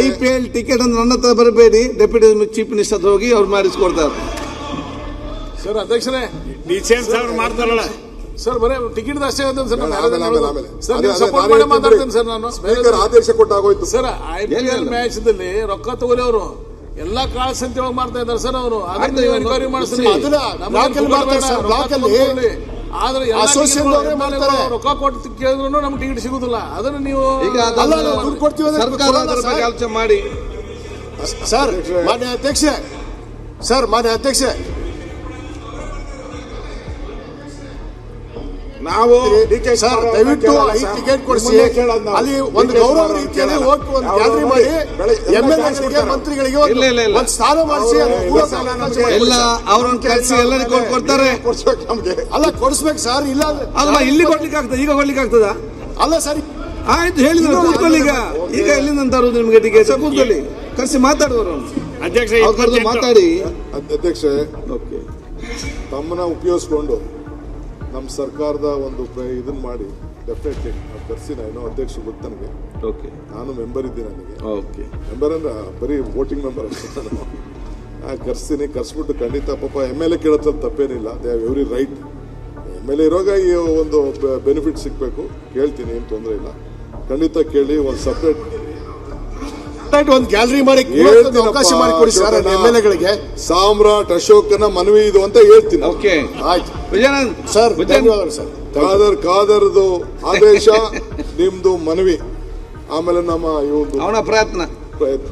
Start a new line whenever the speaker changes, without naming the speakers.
IPL ticket ಅಂತ ನನ್ನ ಹತ್ರ ಬರಬೇಡಿ, ಡೆಪ್ಯೂಟಿ ಚೀಫ್ ಮಿನಿಸ್ಟರ್ ಹತ್ರ ಹೋಗಿ ಅವ್ರು ಮಾಡಿಸ್ಕೊಡ್ತಾರೆ.
ಸರ್ ಅಧ್ಯಕ್ಷರೇ
ಡಿಸೆನ್ಸ್ ಅವ್ರು ಮಾಡ್ತಾರಲ್ಲ
ಸರ್, ಬರೇ ಟಿಕೆಟ್ ಅಷ್ಟೇ ಸರ್. ಸಪೋರ್ಟ್ ಮಾಡಿ ಮಾತಾಡ್ತೇನೆ ಸರ್. ನಾನು
ಆದೇಶ ಕೊಟ್ಟಾಗೋಯ್ತು
ಸರ್. IPL ಮ್ಯಾಚ್ ದಲ್ಲಿ ರೊಕ್ಕ ತಗೊಳ್ಳಿ ಅವರು ಎಲ್ಲಾ ಕಾಳು ಸಂತೆ ಒಳಗೆ ಮಾಡ್ತಾ ಇದ್ದಾರೆ ಸರ್. ಅವರು ಎನ್ಕ್ವೈರಿ ಮಾಡಿಸ್ರಿ. ಆದ್ರೆ ರೊಕ್ಕ ಕೊಟ್ಟು ಕೇಳಿದ್ರು ನಮ್ಗೆ ಟಿಕೆಟ್ ಸಿಗುದಿಲ್ಲ. ಅದನ್ನ ನೀವು
ಸರ್ಕಾರ ಅದರ ಬಗ್ಗೆ ಆಲೋಚನೆ ಮಾಡಿ.
ಸರ್ ಮಾನ್ಯ ಅಧ್ಯಕ್ಷೆ, ಸರ್ ಮಾನ್ಯ ಅಧ್ಯಕ್ಷೆ,
ನಾವು
ಸರ್ ದಯವಿಟ್ಟು 5 ಟಿಕೆಟ್ ಕೊಡಿಸಿ, ಅಲ್ಲಿ ಒಂದು ಗೌರವ ರೀತಿಯಲ್ಲಿ ಹೋಗಿ ಒಂದು ಗ್ಯಾಲರಿ ಮಾಡಿ MLAಗಳಿಗೆ ಮಂತ್ರಿಗಳಿಗೆ ಒಂದು ಸ್ಥಾನ ಮಾಡಿಸಿ
ಎಲ್ಲ ಅವ್ರನ್ನ ಕಳಿಸಿ ಎಲ್ಲರಿಗೂ ಕೊಡ್ತಾರೆ.
ಅಲ್ಲ ಕೊಡಿಸ್ಬೇಕು ಸರ್. ಇಲ್ಲ
ಅಲ್ಲ ಇಲ್ಲಿ ಕೊಡ್ಲಿಕ್ಕೆ ಆಗ್ತದೆ, ಈಗ ಕೊಡ್ಲಿಕ್ಕೆ ಆಗ್ತದ?
ಅಲ್ಲ ಸರ್
ಆಯ್ತು ಹೇಳಿದ್ರು ಕೂತ್ಕೊಳ್ಳಿ. ಈಗ ಎಲ್ಲಿಂದ ತರುವುದು ನಿಮ್ಗೆ ಟಿಕೆಟ್? ಕೂತ್ಕೊಳ್ಳಿ, ಕರೆಸಿ ಮಾತಾಡುವರು
ಅಧ್ಯಕ್ಷ
ಮಾತಾಡಿ.
ಅಧ್ಯಕ್ಷೆ ತಮ್ಮನ್ನ ಉಪಯೋಗಿಸ್ಕೊಂಡು ನಮ್ಮ ಸರ್ಕಾರದ ಒಂದು ಇದನ್ನ ಮಾಡಿ ಡೆಫಿನೆಟ್ಲಿ ಕರ್ಸಿ. ನಾನು ಅಧ್ಯಕ್ಷ ಗೊತ್ತು ನನಗೆ, ನಾನು ಮೆಂಬರ್ ಇದ್ದೀನಿ. ನನಗೆ ಮೆಂಬರ್ ಅಂದ್ರೆ ಬರೀ ವೋಟಿಂಗ್ ಮೆಂಬರ್ ಅಷ್ಟೇ. ನಾನು ಕರ್ಸ್ತೀನಿ, ಕರ್ಸ್ಬಿಟ್ಟು ಖಂಡಿತ ಪಾಪ MLA ಕೇಳೋದ್ರಲ್ಲಿ ತಪ್ಪೇನಿಲ್ಲ. They have every right. MLA ಇರುವಾಗ ಈ ಒಂದು ಬೆನಿಫಿಟ್ ಸಿಗಬೇಕು. ಕೇಳ್ತೀನಿ, ಏನು ತೊಂದರೆ ಇಲ್ಲ. ಖಂಡಿತ ಕೇಳಿ. ಒಂದು ಸಪ್ರೇಟ್
ಒಂದು ಗ್ಯಾಲರಿ ಮಾಡಿ ಅವಕಾಶ ಮಾಡಿಕೊಡಿ ಸರ್ MLAಗಳಿಗೆ.
ಸಾಮ್ರಾಟ್ ಅಶೋಕನ ಮನವಿ ಇದು ಅಂತ ಹೇಳ್ತೀನಿ.
ಆಯ್ತು ಸರ್.
ಕಾದರ್ದು ಆದೇಶ, ನಿಮ್ದು ಮನವಿ, ಆಮೇಲೆ ನಮ್ಮ
ಅವನ ಪ್ರಯತ್ನ.
ಪ್ರಯತ್ನ